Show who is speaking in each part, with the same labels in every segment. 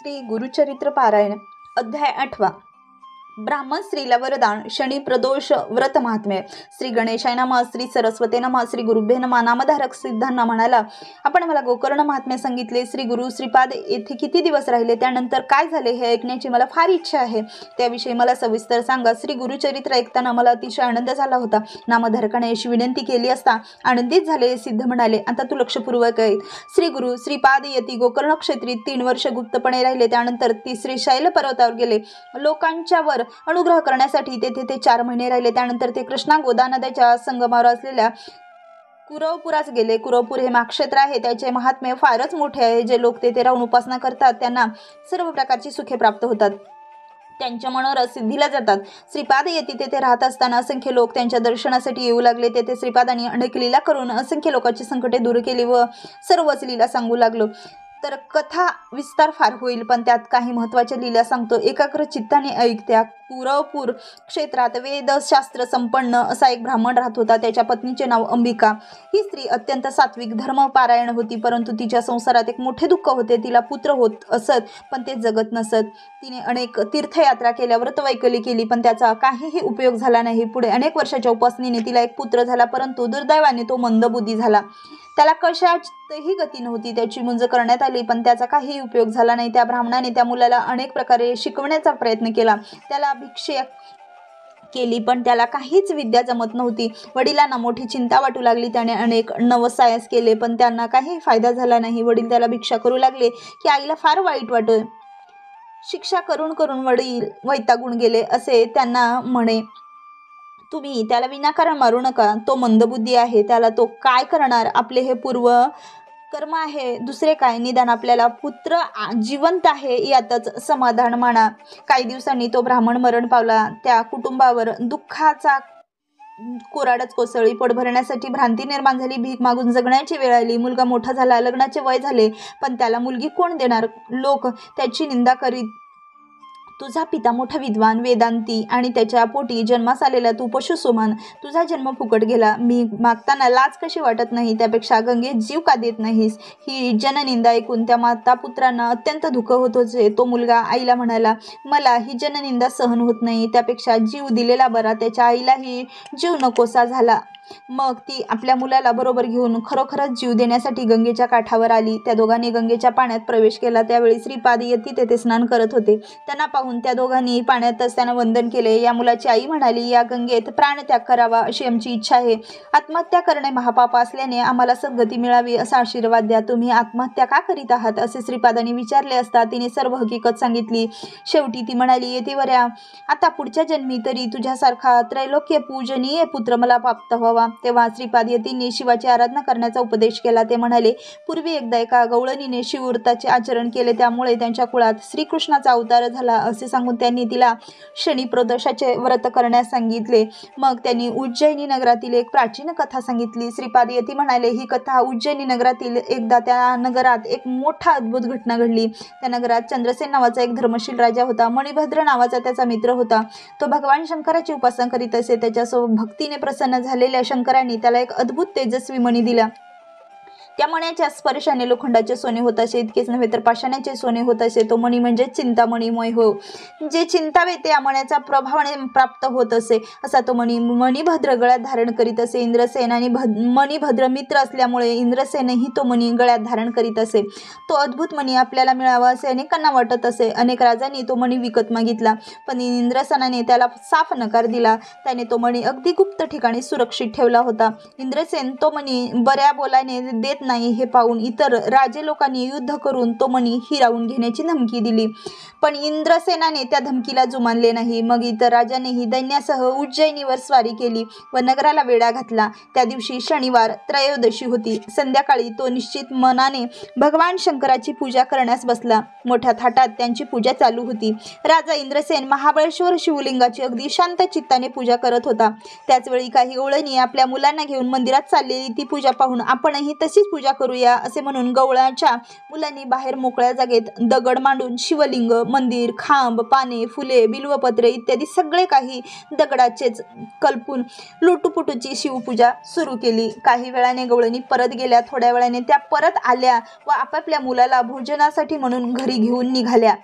Speaker 1: श्री गुरुचरित्र पारायण अध्याय 8 ब्राह्मण स्त्रीला वरदान शनी प्रदोष व्रत महात्म्य। श्री गणेशाय नमः, श्री सरस्वती नमः, श्री गुरुभ्ये नमः। नामधारक सिद्धांना म्हणाला, आपण मला गोकर्ण महात्म्य सांगितले, श्री गुरु श्रीपाद येथे किती दिवस राहिले, त्यानंतर काय झाले हे ऐकण्याची मला फार इच्छा आहे, त्याविषयी मला सविस्तर सांगा। श्री गुरुचरित्र ऐकताना मला अतिशय आनंद झाला होता। नामधारकाने अशी विनंती केली असता आनंदित झाले। सिद्ध म्हणाले, आता तू लक्षपूर्वक ऐक। श्री गुरु श्रीपाद येती गोकर्ण क्षेत्री 3 वर्ष गुप्तपणे राहिले, त्यानंतर ती श्रीशैल पर्वतावर गेले। लोकांच्या वर अनुग्रह करण्यासाठी तेथे ते 4 महिने राहिले, त्यानंतर ते कृष्णा गोदा नद्याच्या संगमावर असलेल्या कुरवपुरास गेले। कुरवपूर हे महाक्षेत्र आहे, त्याचे महात्म्य फारच मोठे आहे। जे लोक तेथे राहून उपासना करतात त्यांना सर्व प्रकारची सुखे प्राप्त होतात, त्यांच्या मनोरथ सिद्धीला जातात। श्रीपाद येती तेथे राहत असताना असंख्य लोक त्यांच्या दर्शनासाठी येऊ लागले। तेथे श्रीपादांनी अनेक लीला करून असंख्य लोकांची संकटे दूर केली व सर्वच लीला सांगू लागलो। तर कथा विस्तार फार होईल, पण त्यात काही महत्त्वाच्या लीला सांगतो। एकाग्र चित्ताने ऐक। त्या कुरवपूर क्षेत्रात वेदशास्त्र संपन्न असा एक ब्राह्मण राहत होता। त्याच्या पत्नीचे नाव अंबिका। ही स्त्री अत्यंत सात्विक धर्मपारायण होती, परंतु तिच्या संसारात एक मोठे दुःख होते। तिला पुत्र होत असत, पण ते जगत नसत। तिने अनेक तीर्थयात्रा केल्या, व्रतवैकल्य केली, पण त्याचा काहीही उपयोग झाला नाही। पुढे अनेक वर्षाच्या उपासनेने तिला एक पुत्र झाला, परंतु दुर्दैवाने तो मंदबुद्धी झाला। त्याला कशातही गती नव्हती। त्याची मुंज करण्यात आली, पण त्याचा काही उपयोग झाला नाही। त्या ब्राह्मणाने त्या मुलाला अनेक प्रकारे शिकवण्याचा प्रयत्न केला, त्याला भिक्षा केली, पण त्याला काहीच विद्या जमत नव्हती। वडिलांना मोठी चिंता वाटू लागली। त्याने अनेक नवसायास केले, पण त्यांना काही फायदा झाला नाही। वडील त्याला भिक्षा करू लागले की आईला फार वाईट वाटे। शिक्षा करून करून वडील वैतागून गेले असे त्यांना म्हणे। तुम्ही त्याला विनाकारण मारू नका, तो मंदबुद्धी आहे, त्याला तो काय करणार? आपले हे पूर्व कर्म आहे, दुसरे काय? निदान आपल्याला पुत्र जिवंत आहे यातच समाधान माना। काही दिवसांनी तो ब्राह्मण मरण पावला। त्या कुटुंबावर दुःखाचा कोराडच कोसळली। पोट भरण्यासाठी भ्रांती निर्माण झाली, भीक मागून जगण्याची वेळ आली। मुलगा मोठा झाला, लग्नाचे वय झाले, पण त्याला मुलगी कोण देणार? लोक त्याची निंदा करीत, तुझा पिता मोठा विद्वान वेदांती आणि त्याच्या पोटी जन्मास आलेला तू पशुसमान, तुझा जन्म फुकट गेला। मी मागताना लाज कशी वाटत नाही? त्यापेक्षा गंगेत जीव का देत नाहीस? ही जननिंदा ऐकून त्या माता पुत्रांना अत्यंत दुःख होत होते। तो मुलगा आईला म्हणाला, मला ही जननिंदा सहन होत नाही, त्यापेक्षा जीव दिलेला बरा। त्याच्या आईलाही जीव नकोसा झाला। मग ती आपल्या मुलाला बरोबर घेऊन खरोखरच जीव देण्यासाठी गंगेच्या काठावर आली। त्या दोघांनी गंगेच्या पाण्यात प्रवेश केला। त्यावेळी श्रीपाद येती तेथे स्नान करत होते। त्यांना पाहून त्या दोघांनी पाण्यातच त्यांना वंदन केले। या मुलाची आई म्हणाली, या गंगेत प्राणत्याग करावा अशी आमची इच्छा आहे। आत्महत्या करणे महापाप असल्याने आम्हाला सद्गती मिळावी असा आशीर्वाद द्या। तुम्ही आत्महत्या का करीत आहात असे श्रीपादांनी विचारले असता तिने सर्व हकीकत सांगितली। शेवटी ती म्हणाली, येतीवऱ्या, आता पुढच्या जन्मी तरी तुझ्यासारखा त्रैलोक्य पूजनीय पुत्र मला प्राप्त व्हावा। तेव्हा श्रीपाद यतींनी शिवाची आराधना करण्याचा उपदेश केला। ते म्हणाले, पूर्वी एकदा एका गवळणीने शिवव्रताचे आचरण केले, त्यामुळे त्यांच्या कुळात श्रीकृष्णाचा अवतार झाला असे सांगून त्यांनी तिला शनी प्रदोषाचे व्रत करण्यास सांगितले। मग त्यांनी उज्जैनी नगरातील एक प्राचीन कथा सांगितली। श्रीपाद यती म्हणाले, ही कथा उज्जैनी नगरातील एकदा त्या नगरात एक मोठा अद्भुत घटना घडली। त्या नगरात चंद्रसेन नावाचा एक धर्मशील राजा होता। मणिभद्र नावाचा त्याचा मित्र होता। तो भगवान शंकराची उपासना करीत असे। त्याच्यासोबत भक्तीने प्रसन्न झालेल्या शंकरांनी त्याला एक अद्भुत तेजस्वी मणी दिला। त्या मण्याच्या स्पर्शाने लोखंडाचे सोने होत असे। इतकेच नव्हे तर पाषाणाचे सोने होत असे। तो मणी म्हणजे चिंतामणीमय हो, जे चिंतावे ते या मण्याच्या प्रभावाने प्राप्त होत असे। असा तो मणिभद्र गळ्यात धारण करीत असे। इंद्रसेन आणि मणिभद्र मित्र असल्यामुळे इंद्रसेनही तो मणी गळ्यात धारण करीत असे। तो अद्भुत मणी आपल्याला मिळावा असे अनेकांना वाटत असे। अनेक राजांनी तो मणी विकत मागितला, पण इंद्रसेनाने त्याला साफ नकार दिला। त्याने तो मणी अगदी गुप्त ठिकाणी सुरक्षित ठेवला होता। इंद्रसेन तो मणी बऱ्या बोलाने देत नाही हे पाहून इतर राजे लोकांनी युद्ध करून तो मणी हिरावून घेण्याची धमकी दिली, पण इंद्रसेनाने त्या धमकीला जुमानले नाही। मग इतर राजांनीही दैन्यासह उज्जैनीवर स्वारी केली व नगराला वेढा घातला। त्या दिवशी शनिवार त्रयोदशी होती। संध्याकाळी तो निश्चित मनाने भगवान शंकराची पूजा करण्यास बसला। मोठ्या थाटात त्यांची पूजा चालू होती। राजा इंद्रसेन महाबळेश्वर शिवलिंगाची अगदी शांत चित्ताने पूजा करत होता। त्याचवेळी काही गवळणी आपल्या मुलांना घेऊन मंदिरात चाललेली ती पूजा पाहून आपणही तशीच पूजा करूया असे म्हणून गवळ्याच्या मुलांनी बाहेर मोकळ्या जागेत दगड मांडून शिवलिंग, मंदिर, खांब, पाने, फुले, बिल्वपत्रे इत्यादी सगळे काही दगडाचेच कल्पून लुटूपुटूची शिवपूजा सुरू केली. काही वेळाने गवळणी परत गेल्या. थोड्या वेळाने त्या परत आल्या व आपापल्या मुलाला भोजनासाठी म्हणून घरी घेऊन निघाल्या.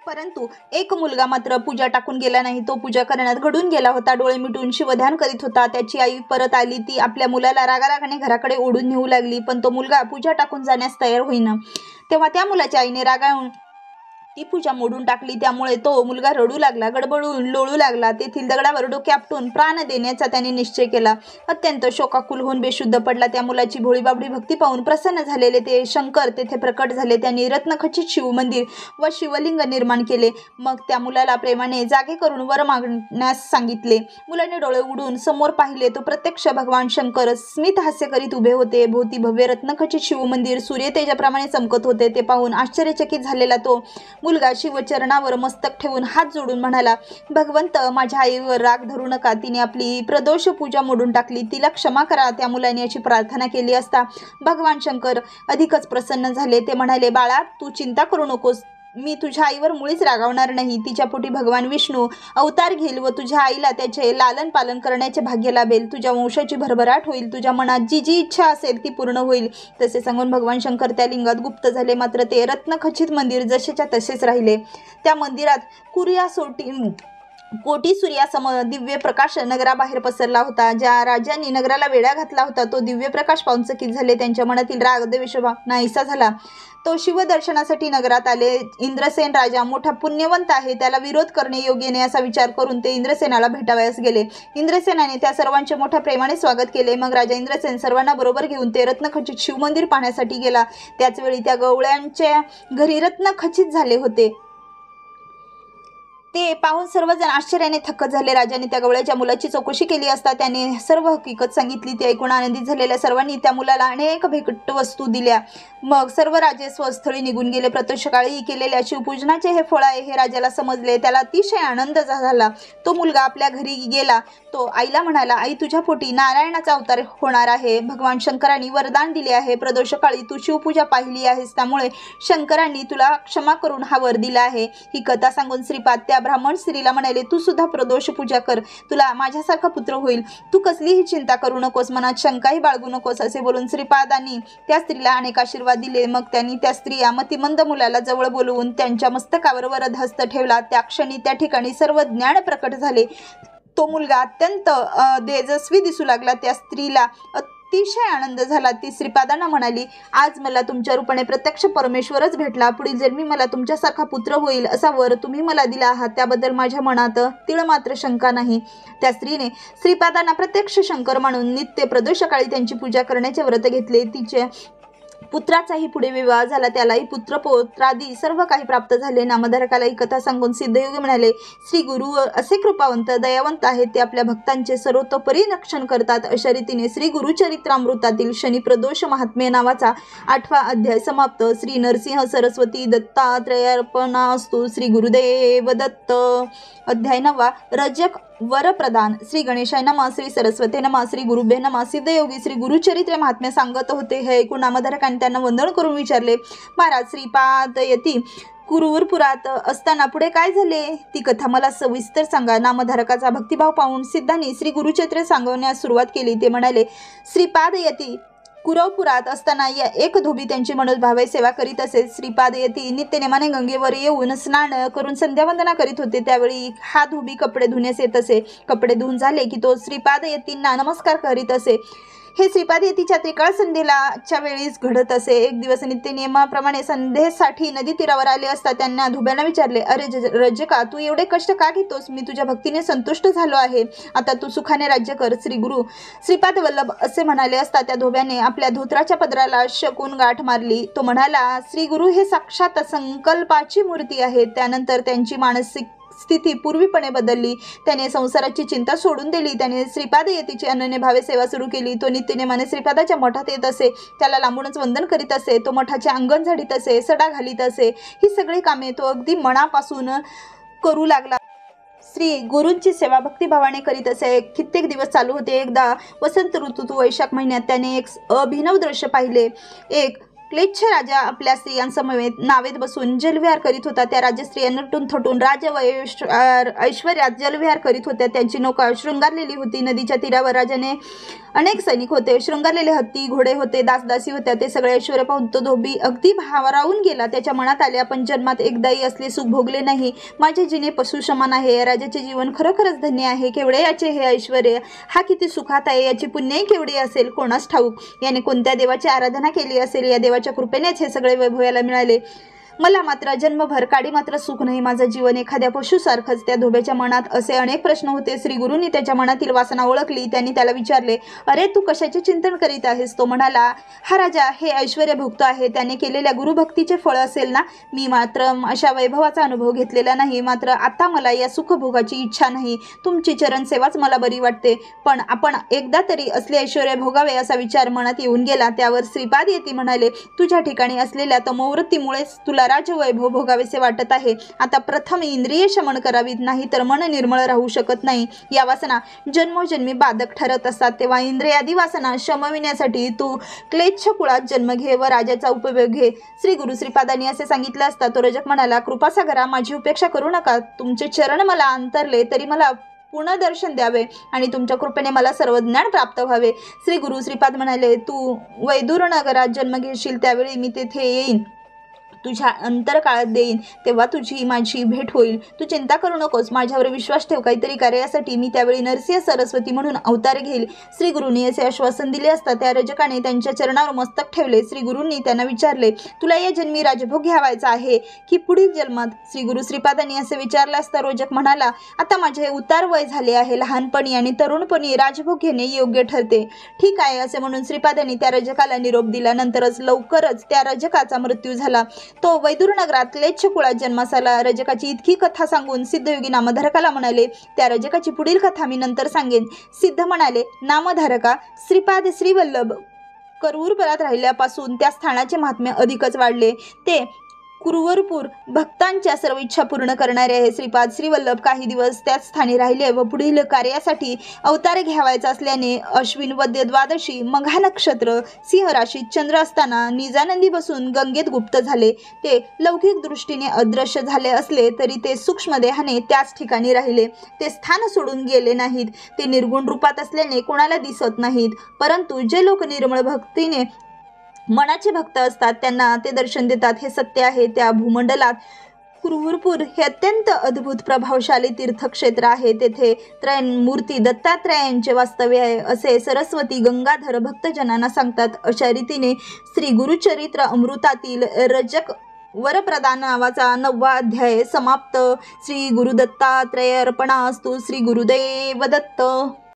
Speaker 1: परंतु एक मुलगा मात्र पूजा टाकून गेला नाही. तो पूजा करण्यात घडून गेला होता. डोळे मिटून शिवध्यान करीत होता. त्याची आई परत आली. ती आपल्या मुलाला रागारागाने घराकडे ओढून नेऊ लागली, पण तो मुलगा पूजा टाकून जाण्यास तयार होईना. तेव्हा त्या मुलाच्या आईने रागावून ती पूजा मोडून टाकली. त्यामुळे तो मुलगा रडू लागला, गडबडून लोळू लागला. तेथील दगडावर डोके आपटून प्राण देण्याचा त्याने निश्चय केला. अत्यंत शोकाकुल होऊन बेशुद्ध पडला. त्या मुलाची भोळीबाबडी भक्ती पाहून प्रसन्न झालेले ते शंकर तेथे प्रकट झाले. त्यांनी रत्नखचित शिव मंदिर व शिवलिंग निर्माण केले. मग त्या मुलाला प्रेमाने जागे करून वर मागण्यास सांगितले. मुलाने डोळे उघडून समोर पाहिले. तो प्रत्यक्ष भगवान शंकर स्मित हास्य करीत उभे होते. भोवती भव्य रत्नखचित शिव मंदिर सूर्यतेजाप्रमाणे चमकत होते. ते पाहून आश्चर्यचकित झालेला तो मुलगा शिवचरणावर मस्तक ठेवून हात जोडून म्हणाला, भगवंत, माझ्या आईवर राग धरू नका. तिने आपली प्रदोष पूजा मोडून टाकली. तिला क्षमा करा. त्या मुलाने अशी प्रार्थना केली असता भगवान शंकर अधिकच प्रसन्न झाले. ते म्हणाले, बाळा, तू चिंता करू नकोस. मी तुझ्या आईवर मुळीच रागावणार नाही. तिच्या पोटी भगवान विष्णू अवतार घेईल व तुझ्या आईला त्याचे लालन पालन करण्याचे भाग्य लाभेल. तुझ्या वंशाची भरभराट होईल. तुझ्या मनात जी जी इच्छा असेल ती पूर्ण होईल. तसे सांगून भगवान शंकर त्या लिंगात गुप्त झाले. मात्र ते रत्नखचित मंदिर जसेच्या तसेच राहिले. त्या मंदिरात कोटी सूर्यासम दिव्य प्रकाश नगराबाहेर पसरला होता. ज्या राजांनी नगराला वेढा घातला होता तो दिव्य प्रकाश पाहून चकित झाले. त्यांच्या मनातील राग द्वेष नाहीसा झाला. तो शिवदर्शनासाठी नगरात आले. इंद्रसेन राजा मोठा पुण्यवंत आहे, त्याला विरोध करणे योग्य नाही असा विचार करून ते इंद्रसेनाला भेटावयास गेले. इंद्रसेनाने त्या सर्वांचे मोठ्या प्रेमाने स्वागत केले. मग राजा इंद्रसेन सर्वांना बरोबर घेऊन ते रत्नखचित शिवमंदिर पाहण्यासाठी गेला. त्याचवेळी त्या गवळ्यांच्या घरी रत्नखचित झाले होते. ते पाहून सर्वजण आश्चर्याने थक्क झाले. राजाने त्या गवळ्याच्या मुलाची चौकशी केली असता त्याने सर्व हकीकत सांगितली. ती ऐकून आनंदित झालेल्या सर्वांनी त्या मुलाला अनेक भेटवस्तू दिल्या. मग सर्व राजे स्वस्थळी निघून गेले. प्रत्यक्षकाळी केलेल्या शिवपूजनाचे हे फळ आहे हे राजाला समजले. त्याला अतिशय आनंद झाला. तो मुलगा आपल्या घरी गेला. तो आईला म्हणाला, आई, तुझ्या पोटी नारायणाचा अवतार होणार आहे. भगवान शंकरांनी वरदान दिले आहे. प्रदोषकाळी तू शिवपूजा पाहिली आहेस, त्यामुळे शंकरांनी तुला क्षमा करून हा वर दिला आहे. ही कथा सांगून श्रीपाद त्या ब्राह्मण स्त्रीला म्हणाले, तू सुद्धा प्रदोष पूजा कर. तुला माझ्यासारखा पुत्र होईल. तू कसलीही चिंता करू नकोस, मनात शंकाही बाळगू नकोस. असे बोलून श्रीपादांनी त्या स्त्रीला अनेक आशीर्वाद दिले. मग त्यांनी त्या स्त्रिया मतिमंद मुलाला जवळ बोलवून त्यांच्या मस्तकावर वरदहस्त ठेवला. त्या क्षणी त्या ठिकाणी सर्व ज्ञान प्रकट झाले. तो मुलगा अत्यंत तेजस्वी दिसू लागला. त्या स्त्रीला अतिशय आनंद झाला. ती श्रीपादांना म्हणाली, आज मला तुमच्या रूपाने प्रत्यक्ष परमेश्वरच भेटला. पुढील जन्मी मला तुमच्यासारखा पुत्र होईल असा वर तुम्ही मला दिला आहात. त्याबद्दल माझ्या मनात तिळ मात्र शंका नाही. त्या स्त्रीने श्रीपादांना प्रत्यक्ष शंकर मानून नित्य प्रदोषकाळी त्यांची पूजा करण्याचे व्रत घेतले. तिचे पुत्राचाही पुढे विवाह झाला. त्यालाही पुत्रपौत्रादी सर्व काही प्राप्त झाले. नामधारकाला ही कथा सांगून सिद्धयोगी म्हणाले, श्री गुरु असे कृपावंत दयावंत आहेत. ते आपल्या भक्तांचे सर्वतोपरी रक्षण करतात. अशा रीतीने श्री गुरुचरित्रामृतातील शनी प्रदोष महात्म्य नावाचा 8वा अध्याय समाप्त. श्री नरसिंह सरस्वती दत्तात्रयार्पणास्तु. श्री गुरुदेव दत्त. अध्याय 9. रजक वरप्रदान. श्री गणेशाय नमः. श्री सरस्वती नमः. श्री गुरुभ्ये नमः. सिद्धयोगी श्री गुरुचरित्र महात्म्य सांगत होते. हे ऐकून नामधारकांनी त्यांना वंदन करून विचारले, महाराज, श्रीपाद यती कुरुवरपुरात असताना पुढे काय झाले ती कथा मला सविस्तर सांगा. नामधारकाचा भक्तिभाव पाहून सिद्धांनी श्री गुरुचरित्र सांगण्यास सुरुवात केली. ते म्हणाले, श्रीपाद यती कुरवपुरात असताना या एक धोबी त्यांची मनोभावे सेवा करीत असे. श्रीपाद यती नित्यनेमाने गंगेवर येऊन स्नान करून संध्यावंदना करीत होते. त्यावेळी हा धोबी कपडे धुण्यास येत असे. कपडे धुवून झाले की तो श्रीपाद यतींना नमस्कार करीत असे. हे श्रीपाद यतीच्या त्रिकाळ संध्येच्या वेळीच घडत असे. एक दिवस नित्यनियमाप्रमाणे संध्येसाठी नदी तीरावर आले असता त्यांना धोब्यांना विचारले, अरे रजका, तू एवढे कष्ट का घेतोस? मी तुझ्या भक्तीने संतुष्ट झालो आहे. आता तू सुखाने राज्य कर. श्री गुरु श्रीपाद वल्लभ असे म्हणाले असता त्या धोब्याने आपल्या धोत्राच्या पदराला शकून गाठ मारली. तो म्हणाला, श्री गुरु हे साक्षात संकल्पाची मूर्ती आहे. त्यानंतर त्यांची मानसिक स्थिती पूर्वीपणे बदलली. त्याने संसाराची चिंता सोडून दिली. त्याने श्रीपाद यतीची अनन्यभावे सेवा सुरू केली. तो नित्यनेमाने श्रीपादाच्या मठात येत असे. त्याला लांबूनच वंदन करीत असे. तो मठाचे अंगण झाडीत असे, सडा घालीत असे. ही सगळी कामे तो अगदी मनापासून करू लागला. श्री गुरूंची सेवा भक्तिभावाने करीत असे. कित्येक दिवस चालू होते. एकदा वसंत ऋतूत वैशाख महिन्यात त्याने एक अभिनव दृश्य पाहिले. एक क्लेच्छ राजा आपल्या स्त्रियांसमवेत नावेत बसून जलविहार करीत होता. त्या राजस्त्रिया नटून थटून ऐश्वर्यात जलविहार करीत होत्या. त्यांची नौका शृंगारलेली होती. नदीच्या तीरावर राजाने अनेक सैनिक होते. शृंगारलेले हत्ती घोडे होते. दासदासी होत्या. ते सगळे ऐश्वर्य पाहून तो धोबी अगदी भारावून गेला. त्याच्या मनात आले, आपण जन्मात एकदाही असले सुख भोगले नाही. माझे जिने पशु समान आहे. या राजाचे जीवन खरोखरच धन्य आहे. केवढे याचे हे ऐश्वर्य, हा किती सुखात आहे. याची पुण्यही केवढी असेल कोणास ठाऊक. याने कोणत्या देवाची आराधना केली असेल. या देवाच्या कृपेनेच हे सगळे वैभव याला मिळाले. मला मात्र जन्मभर काडी मात्र सुख नाही. माझं जीवन एखाद्या पशुसारखंच. त्या धोब्याच्या मनात असे अनेक प्रश्न होते. श्री गुरूंनी त्याच्या मनातील वासना ओळखली. त्यांनी त्याला विचारले, अरे तू कशाचे चिंतन करीत आहेस? तो म्हणाला, हा राजा हे ऐश्वर्य भोगतो आहे. त्याने केलेल्या गुरुभक्तीचे फळ असेल ना. मी मात्र अशा वैभवाचा अनुभव घेतलेला नाही. मात्र आता मला या सुखभोगाची इच्छा नाही. तुमची चरणसेवाच मला बरी वाटते. पण आपण एकदा तरी असले ऐश्वर्य भोगावे असा विचार मनात येऊन गेला. त्यावर श्रीपाद येती म्हणाले, तुझ्या ठिकाणी असलेल्या तमोवृत्तीमुळेच तुला राजवैभव भोगावेसे वाटत आहे. आता प्रथम इंद्रिय शमन करावीत, नाही तर मन निर्मळ राहू शकत नाही. या वासना जन्मोजन्मी बाधक ठरत असतात. तेव्हा इंद्रियादी वासना शमविण्यासाठी तू क्लेच्छ कुळात जन्म घे व राजाचा उपयोग घे. श्री गुरु श्रीपादांनी असे सांगितले असता तो रजक म्हणाला, कृपासागरा, माझी उपेक्षा करू नका. तुमचे चरण मला अंतरले तरी मला पुनर्दर्शन द्यावे आणि तुमच्या कृपेने मला सर्व ज्ञान प्राप्त व्हावे. श्री गुरु श्रीपाद म्हणाले, तू वैदूर नगरात जन्म घेशील त्यावेळी मी तेथे येईन. तुझ्या अंतरकाळात देईन. तेव्हा तुझी माझी भेट होईल. तू चिंता करू नकोस. माझ्यावर विश्वास ठेव. काहीतरी कार्यासाठी मी त्यावेळी नरसिंह सरस्वती म्हणून अवतार घेईल. श्री गुरूंनी असे आश्वासन दिले असता त्या रजकाने त्यांच्या चरणावर मस्तक ठेवले. श्री गुरूंनी त्यांना विचारले, तुला या जन्मी राजभोग घ्यावायचा आहे की पुढील जन्मात? श्री गुरु श्रीपादांनी असे विचारले असता रजक म्हणाला, आता माझे उतार वय झाले आहे. लहानपणी आणि तरुणपणी राजभोग घेणे योग्य ठरते. ठीक आहे असे म्हणून श्रीपादांनी त्या रजकाला निरोप दिला. नंतरच लवकरच त्या रजकाचा मृत्यू झाला. तो वैदूर नगरात क्लेच्छ कुळात जन्मास आला. रजकाची इतकी कथा सांगून सिद्धयोगी नामधारकाला म्हणाले, त्या रजकाची पुढील कथा मी नंतर सांगेन. सिद्ध म्हणाले, नामधारका, श्रीपाद श्रीवल्लभ करूरपुरात राहिल्यापासून त्या स्थानाचे महात्म्य अधिकच वाढले. ते कुरुवरपूर भक्तांच्या सर्व इच्छा पूर्ण करणारे आहे. श्रीपाद श्रीवल्लभ काही दिवस त्याच स्थानी राहिले व पुढील कार्यासाठी अवतार घ्यावायचा असल्याने अश्विन वद्य द्वादशी मघा नक्षत्र सिंह राशीत चंद्र असताना निजानंदी बसून गंगेत गुप्त झाले. ते लौकिक दृष्टीने अदृश्य झाले असले तरी ते सूक्ष्म देहाने त्याच ठिकाणी राहिले. ते स्थान सोडून गेले नाहीत. ते निर्गुण रूपात असल्याने कोणाला दिसत नाहीत. परंतु जे लोक निर्मळ भक्तीने मनाचे भक्त असतात त्यांना ते दर्शन देतात. हे सत्य आहे. त्या भूमंडलात कुरुवरपूर हे अत्यंत अद्भुत प्रभावशाली तीर्थक्षेत्र आहे. तेथे त्रयमूर्ती दत्तात्रयांचे वास्तव्य आहे असे सरस्वती गंगाधर भक्तजनांना सांगतात. अशा रीतीने श्री गुरुचरित्र अमृतातील रजक वरप्रदान नावाचा 9वा अध्याय समाप्त. श्री गुरुदत्तात्रय अर्पणास्तु. श्री गुरुदेव दत्त.